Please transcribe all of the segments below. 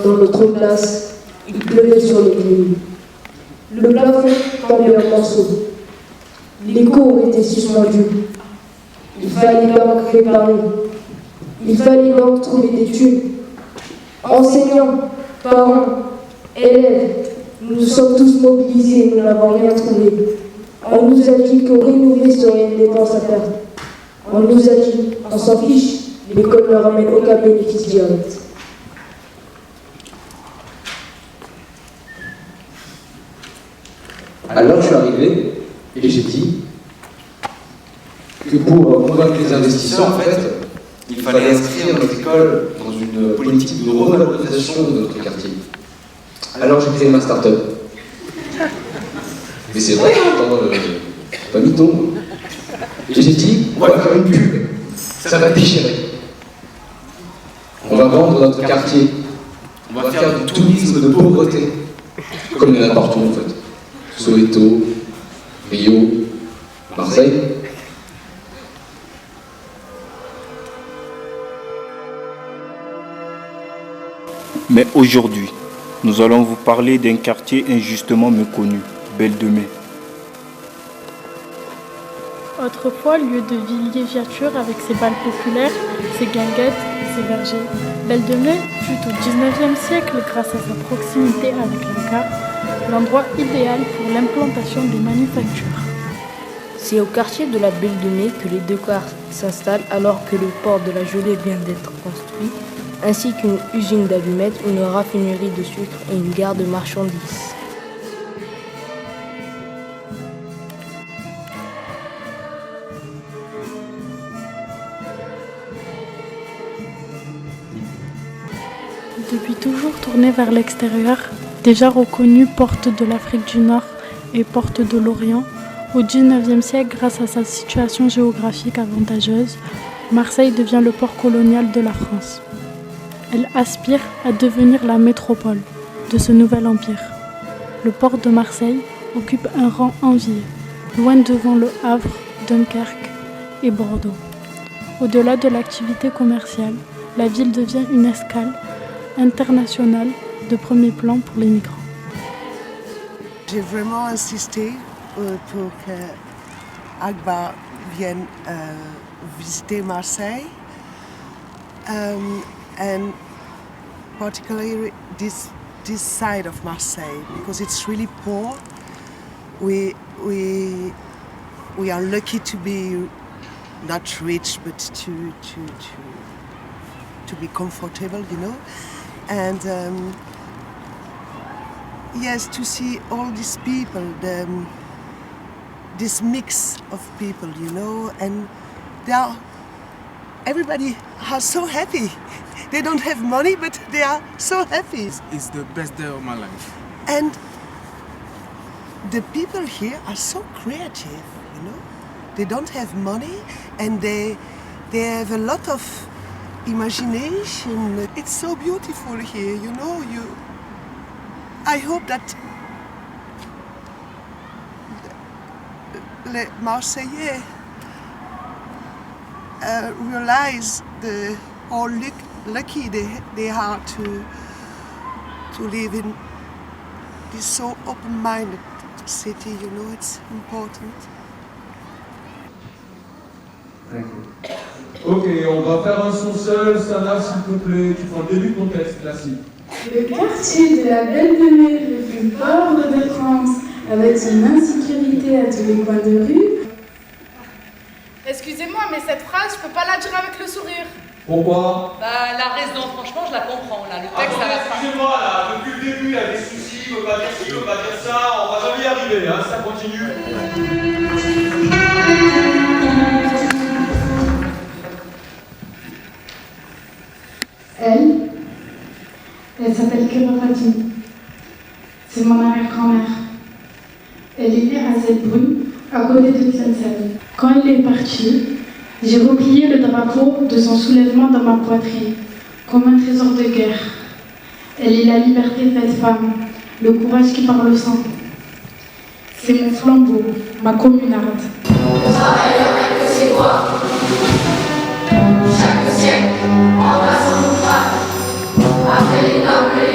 Dans notre classe, il pleuvait sur les lignes. Le plafond tombait en morceaux. L'écho était suspendu. Il fallait donc réparer. Il fallait donc trouver des thunes. Enseignants, parents, élèves, nous sommes tous mobilisés, nous n'avons rien trouvé. On nous a dit que rénover serait une dépense à faire. On nous a dit, on s'en fiche, l'école ne ramène aucun bénéfice direct. Alors je suis arrivé et j'ai dit que pour convaincre les investisseurs, en fait, il fallait inscrire notre école dans une politique de revalorisation de notre quartier. Alors j'ai créé ma start-up. Mais c'est vrai, pas mytho. Et j'ai dit, on va faire une pub, ça va déchirer. On va vendre notre quartier. On va faire du tourisme de pauvreté, comme il y en a partout en fait. Soweto, Rio, Marseille. Mais aujourd'hui, nous allons vous parler d'un quartier injustement méconnu, Belle de Mai. Autrefois, lieu de villégiature avec ses balles populaires, ses guinguettes et ses vergers, Belle de Mai fut au XIXe siècle, grâce à sa proximité avec la gare, l'endroit idéal pour l'implantation des manufactures. C'est au quartier de la Belle de Mai que les deux gares s'installent alors que le port de la Gelée vient d'être construit, ainsi qu'une usine d'allumettes, une raffinerie de sucre et une gare de marchandises. Depuis toujours tournée vers l'extérieur, déjà reconnue porte de l'Afrique du Nord et porte de l'Orient, au XIXe siècle, grâce à sa situation géographique avantageuse, Marseille devient le port colonial de la France. Elle aspire à devenir la métropole de ce nouvel empire. Le port de Marseille occupe un rang envié, loin devant le Havre, Dunkerque et Bordeaux. Au-delà de l'activité commerciale, la ville devient une escale internationale de premier plan pour les migrants. J'ai vraiment insisté pour que Akbar vienne visiter Marseille, and particularly this side of Marseille, because it's really poor. We are lucky to be not rich, but to be comfortable, you know. And yes, to see all these people, this mix of people, you know, and everybody are so happy. They don't have money, but they are so happy. It's the best day of my life. And the people here are so creative, you know. They don't have money, and they have a lot of imagination. It's so beautiful here, you know. I hope that les Marseillais realize how lucky they are to live in this so open-minded city, you know. It's important. Ok, on va faire un son seul. Sana, s'il te plaît, tu prends le début de ton texte classique. Le quartier de la Belle de Mai, le plus pauvre de France, avec son insécurité à tous les coins de rue. Excusez-moi, mais cette phrase, je peux pas la dire avec le sourire. Pourquoi? Bah, la raison, franchement, je la comprends, là. Le texte, ça va pas. Excusez-moi, là, depuis le début, il y a des soucis, il veut pas dire ci, il veut pas dire ça, on va jamais y arriver, hein, ça continue. Elle s'appelle Keba Fatim. C'est mon arrière-grand-mère. Elle est née à Zebbrun, à côté de Tlemcen. Quand elle est partie, j'ai replié le drapeau de son soulèvement dans ma poitrine, comme un trésor de guerre. Elle est la liberté faite femme, le courage qui parle au sang. C'est mon flambeau, ma communarde. Le travail avec que ses doigts. Chaque siècle, en passant nos femmes. Après les nobles et les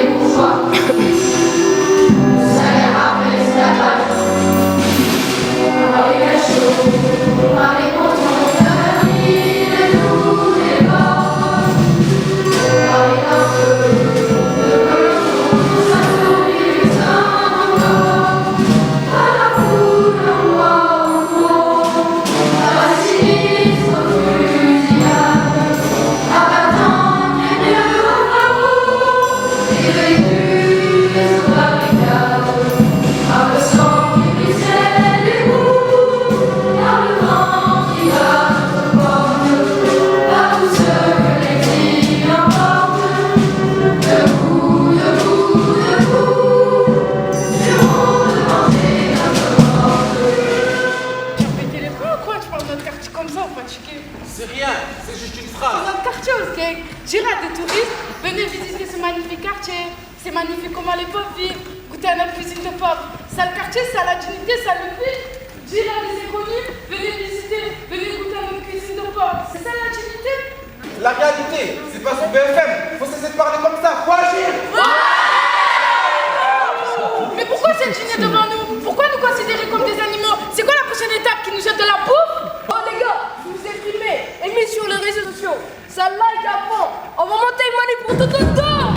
Laissez-moi les pauvres vivre, goûter à notre cuisine de pauvres. Ça le quartier, ça la dignité, ça le vit. Dire à des inconnus, venez visiter, venez goûter à notre cuisine de pauvres. C'est ça la dignité? La réalité, c'est pas sur BFM. Faut cesser de parler comme ça, faut agir. Mais pourquoi s'indigner devant nous? Pourquoi nous considérer comme des animaux? C'est quoi la prochaine étape qui nous jette de la bouffe? Oh les gars, vous vous exprimez et mis sur les réseaux sociaux. Ça like à fond. On va monter une manip pour tout le temps.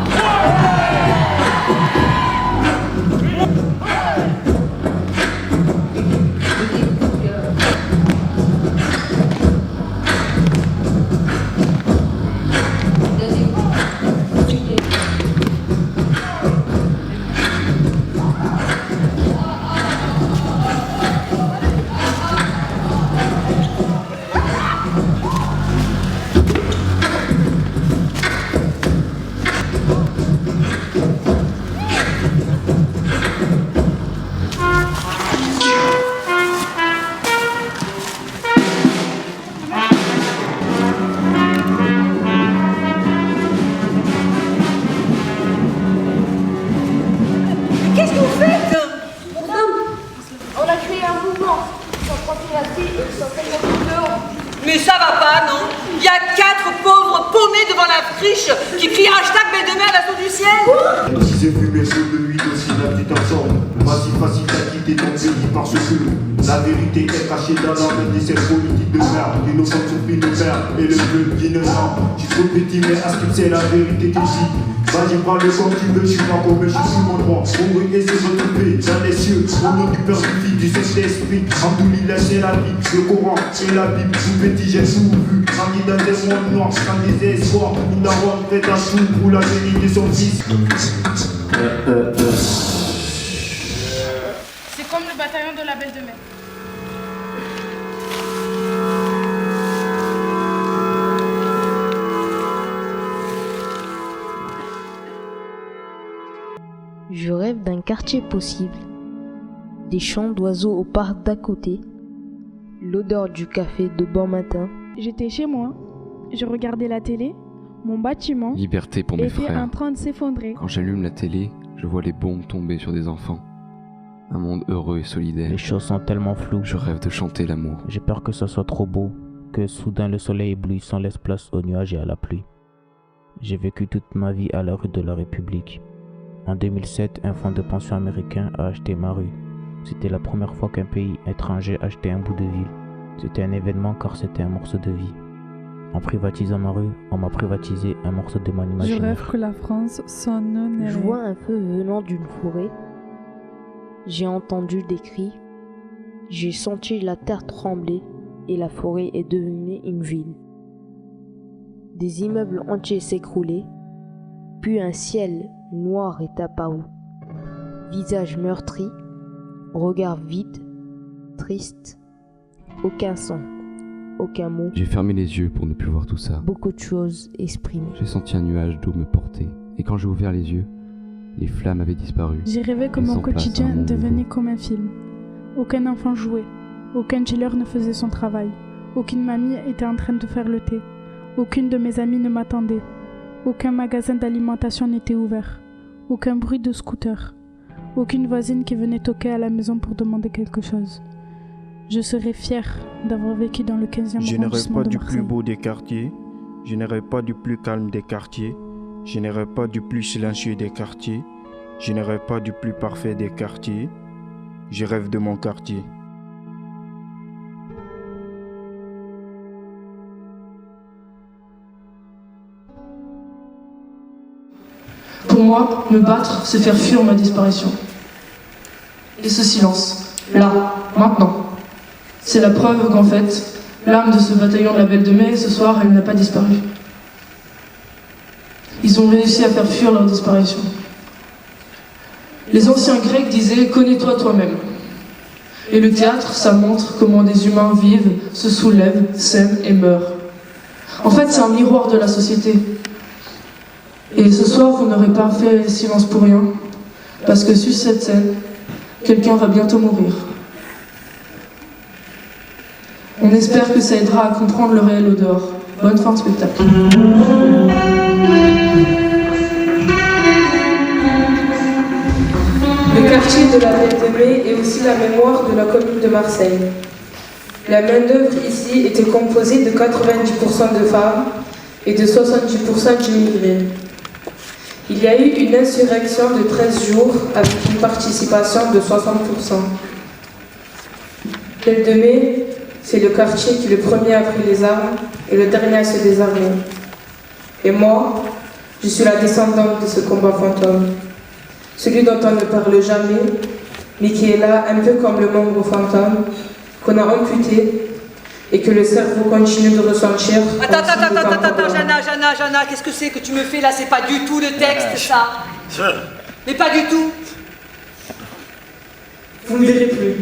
Mais ça va pas, non? Il y a 4 pauvres paumés devant la friche qui crient hashtag belle de mer à l'assaut du ciel. Si j'ai vu mes feux de huile aussi la petite ensemble, pas si facile à quitter ton pays parce que la vérité est cachée dans la main de cette politique de merde. L'innocent souffrit de père et le bleu d'innocent. Je suis trop petit mais à ce que c'est la vérité qui dit. Vas-y, parle comme tu veux, je suis pas comme je suis mon droit. Pour et se retrouver dans les cieux, au nom du Père, du Fils, du Saint-Esprit. Alhamdoulilah, c'est la vie, le Coran, c'est la Bible. Tout petit, j'ai tout vu. Grandi dans des mondes noirs, sans désespoir. Une daronne fait un tout pour la vérité de son fils. C'est comme le bataillon de la Belle de Mer. Je rêve d'un quartier possible, des chants d'oiseaux au parc d'à côté, l'odeur du café de bon matin. J'étais chez moi, je regardais la télé, mon bâtiment Liberté pour mes était frères. en train de s'effondrer. Quand j'allume la télé, je vois les bombes tomber sur des enfants. Un monde heureux et solidaire. Les choses sont tellement floues. Je rêve de chanter l'amour. J'ai peur que ce soit trop beau, que soudain le soleil éblouissant laisse place aux nuages et à la pluie. J'ai vécu toute ma vie à la rue de la République. En 2007, un fonds de pension américain a acheté ma rue. C'était la première fois qu'un pays étranger achetait un bout de ville. C'était un événement car c'était un morceau de vie. En privatisant ma rue, on m'a privatisé un morceau de mon imaginaire. Je rêve que la France sonne. Je vois un feu venant d'une forêt. J'ai entendu des cris. J'ai senti la terre trembler et la forêt est devenue une ville. Des immeubles entiers s'écroulaient, puis un ciel noir est apparu. Visage meurtri, regard vide, triste, aucun son, aucun mot. J'ai fermé les yeux pour ne plus voir tout ça. Beaucoup de choses exprimées. J'ai senti un nuage d'eau me porter. Et quand j'ai ouvert les yeux, les flammes avaient disparu. J'ai rêvé que mon quotidien devenait comme un film. Aucun enfant jouait, aucun dealer ne faisait son travail, aucune mamie était en train de faire le thé, aucune de mes amies ne m'attendait, aucun magasin d'alimentation n'était ouvert, aucun bruit de scooter, aucune voisine qui venait toquer à la maison pour demander quelque chose. Je serais fière d'avoir vécu dans le 15e arrondissement de Marseille. Je ne rêve pas du plus beau des quartiers, je ne rêve pas du plus calme des quartiers, je ne rêve pas du plus silencieux des quartiers, je ne rêve pas du plus parfait des quartiers, je rêve de mon quartier. Pour moi, me battre, c'est faire fuir ma disparition. Et ce silence, là, maintenant, c'est la preuve qu'en fait, l'âme de ce bataillon de la Belle de Mai, ce soir, elle n'a pas disparu. Ils ont réussi à faire fuir leur disparition. Les anciens Grecs disaient « connais-toi toi-même ». Et le théâtre, ça montre comment des humains vivent, se soulèvent, s'aiment et meurent. En fait, c'est un miroir de la société. Et ce soir, vous n'aurez pas fait silence pour rien, parce que sur cette scène, quelqu'un va bientôt mourir. On espère que ça aidera à comprendre le réel au dehors. Bonne fin de spectacle. Le quartier de la Belle de Mai est aussi la mémoire de la commune de Marseille. La main-d'œuvre ici était composée de 90% de femmes et de 70% d'immigrés. Il y a eu une insurrection de 13 jours avec une participation de 60%. Belle de Mai, c'est le quartier qui le premier a pris les armes et le dernier à se désarmer. Et moi, je suis la descendante de ce combat fantôme. Celui dont on ne parle jamais, mais qui est là un peu comme le membre fantôme, qu'on a amputé et que le cerveau continue de ressentir. Attends, Jana, qu'est-ce que c'est que tu me fais là? C'est pas du tout le texte, ça. Mais pas du tout. Vous ne verrez plus.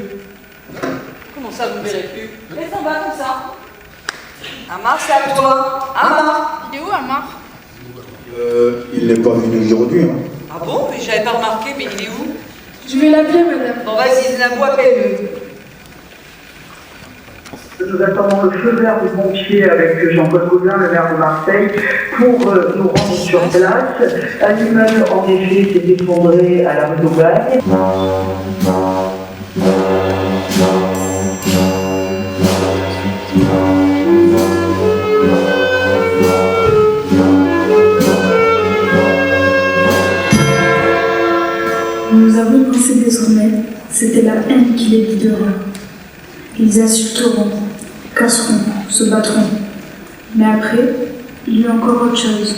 Comment ça, vous ne verrez plus? Laisse en bas comme ça. Amar, c'est à toi. Amar. Il est où, Amar? Il n'est pas venu aujourd'hui. Hein. Ah bon? Mais j'avais pas remarqué, mais il est où? Je vais l'appeler, madame. Bon, vas-y, Zinabou, appelle-le. Nous attendons le feu vert du pompier avec Jean-Paul Gaudin, le maire de Marseille, pour nous rendre sur place. Un immeuble, en effet, s'est effondré à la rue d'Aubagne. Nous avons pensé désormais, c'était la haine qui les guidera. Ils insulteront, casseront, se battront. Mais après, il y a encore autre chose.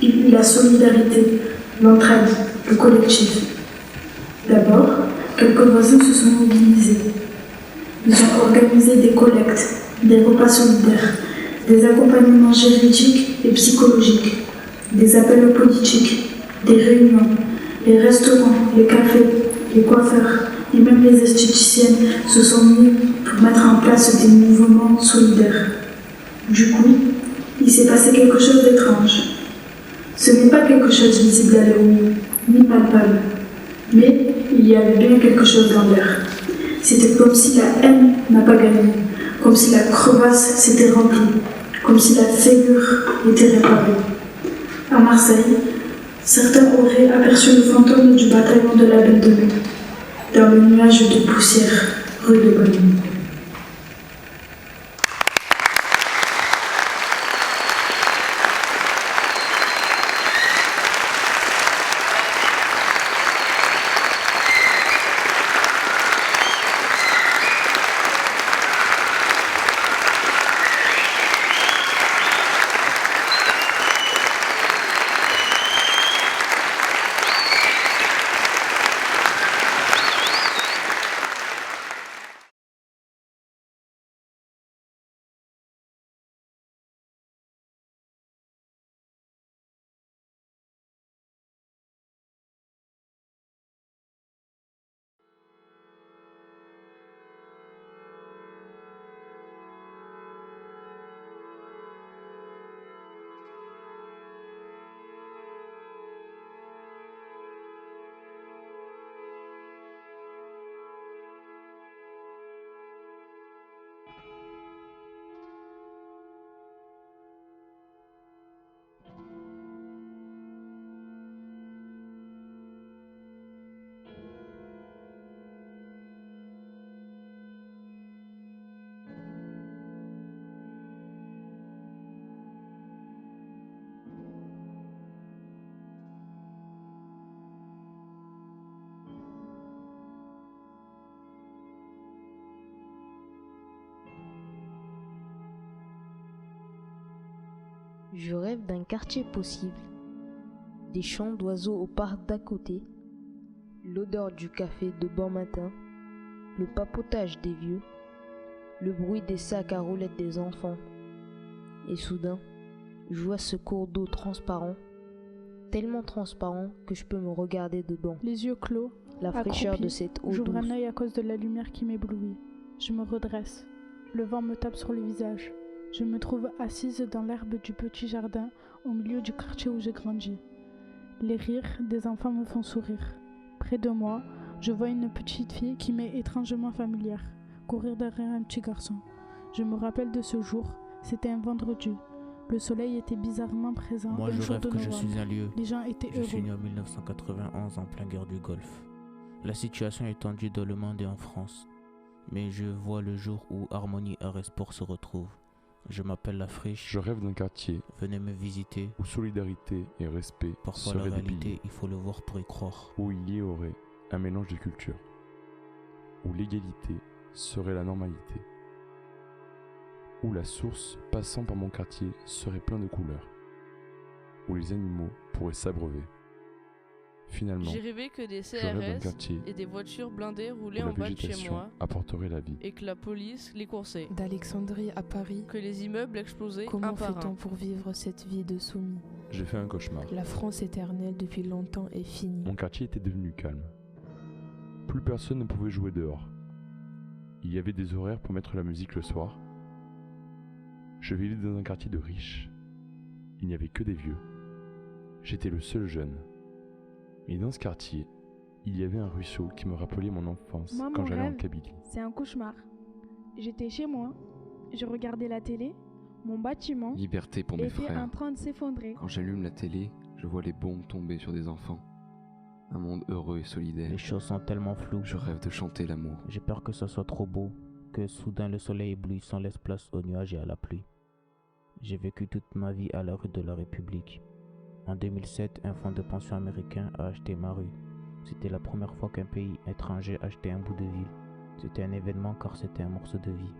Il y a la solidarité, l'entraide, le collectif. D'abord, quelques voisins se sont mobilisés. Ils ont organisé des collectes, des repas solidaires, des accompagnements juridiques et psychologiques, des appels politiques, des réunions, les restaurants, les cafés, les coiffeurs et même les esthéticiennes se sont mis pour mettre en place des mouvements solidaires. Du coup, il s'est passé quelque chose d'étrange. Ce n'est pas quelque chose visible à l'œil nu, ni palpable, mais il y avait bien quelque chose dans l'air. C'était comme si la haine n'a pas gagné, comme si la crevasse s'était remplie, comme si la fêlure était réparée. À Marseille, certains auraient aperçu le fantôme du bataillon de la Belle de Mai, dans le nuage de poussière, rue de Bonne. Je rêve d'un quartier possible, des chants d'oiseaux au parc d'à côté, l'odeur du café de bon matin, le papotage des vieux, le bruit des sacs à roulettes des enfants. Et soudain, je vois ce cours d'eau transparent, tellement transparent que je peux me regarder dedans. Les yeux clos, la fraîcheur accroupi, de cette eau j'ouvre douce. un œil à cause de la lumière qui m'éblouit. Je me redresse. Le vent me tape sur le visage. Je me trouve assise dans l'herbe du petit jardin au milieu du quartier où j'ai grandi. Les rires des enfants me font sourire. Près de moi, je vois une petite fille qui m'est étrangement familière, courir derrière un petit garçon. Je me rappelle de ce jour, c'était un vendredi. Le soleil était bizarrement présent. Moi, je rêve que je suis un lieu. Les gens étaient heureux. Je suis né en 1991 en plein guerre du Golfe. La situation est tendue dans le monde et en France. Mais je vois le jour où harmonie et respect se retrouvent. Je m'appelle La Friche. Je rêve d'un quartier. Venez me visiter. Où solidarité et respect Parfois seraient la des piliers. réalité, il faut le voir pour y croire. Où il y aurait un mélange de cultures. Où l'égalité serait la normalité. Où la source passant par mon quartier serait plein de couleurs. Où les animaux pourraient s'abreuver. Finalement, J'ai rêvé que des je rêve d'un CRS quartier et des voitures blindées roulaient où la en bas de chez végétation moi apporterait la vie. et que la police les coursait. D'Alexandrie à Paris, Que les immeubles explosaient comment un par fait-on un. pour vivre cette vie de soumis? J'ai fait un cauchemar. La France éternelle depuis longtemps est finie. Mon quartier était devenu calme. Plus personne ne pouvait jouer dehors. Il y avait des horaires pour mettre la musique le soir. Je vivais dans un quartier de riches. Il n'y avait que des vieux. J'étais le seul jeune. Et dans ce quartier, il y avait un ruisseau qui me rappelait mon enfance Moi, quand mon j'allais en rêve, Kabylie. c'est un cauchemar. J'étais chez moi, je regardais la télé, mon bâtiment Liberté pour mes était frères. en train de s'effondrer. Quand j'allume la télé, je vois les bombes tomber sur des enfants. Un monde heureux et solidaire. Les choses sont tellement floues. Je rêve de chanter l'amour. J'ai peur que ce soit trop beau, que soudain le soleil éblouissant laisse place aux nuages et à la pluie. J'ai vécu toute ma vie à la rue de la République. En 2007, un fonds de pension américain a acheté ma rue. C'était la première fois qu'un pays étranger achetait un bout de ville. C'était un événement car c'était un morceau de vie.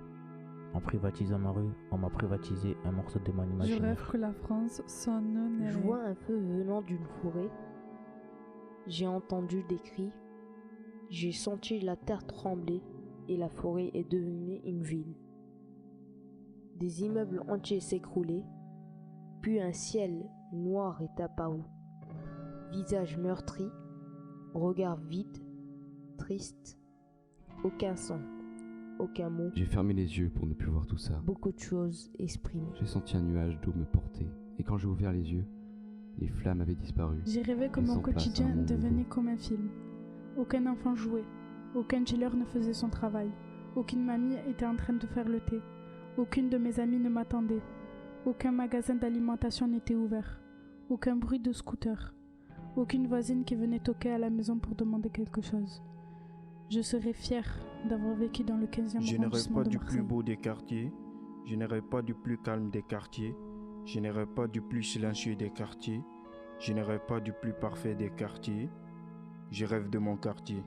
En privatisant ma rue, on m'a privatisé un morceau de mon Je imaginaire. rêve que la France sonne Je vois un feu venant d'une forêt. J'ai entendu des cris. J'ai senti la terre trembler et la forêt est devenue une ville. Des immeubles entiers s'écroulaient, puis un ciel noir est apparu. Visage meurtri, regard vide, triste, aucun son, aucun mot. J'ai fermé les yeux pour ne plus voir tout ça. Beaucoup de choses exprimées. J'ai senti un nuage d'eau me porter. Et quand j'ai ouvert les yeux, les flammes avaient disparu. J'ai rêvé que Laissant mon place à un quotidien monde devenait comme un film. Aucun enfant jouait, aucun dealer ne faisait son travail, aucune mamie était en train de faire le thé, aucune de mes amies ne m'attendait, aucun magasin d'alimentation n'était ouvert, aucun bruit de scooter, aucune voisine qui venait toquer à la maison pour demander quelque chose. Je serais fière d'avoir vécu dans le 15e Je ne rêve arrondissement pas de du Marseille. plus beau des quartiers, je ne rêve pas du plus calme des quartiers, je ne rêve pas du plus silencieux des quartiers, je ne rêve pas du plus parfait des quartiers, je rêve de mon quartier.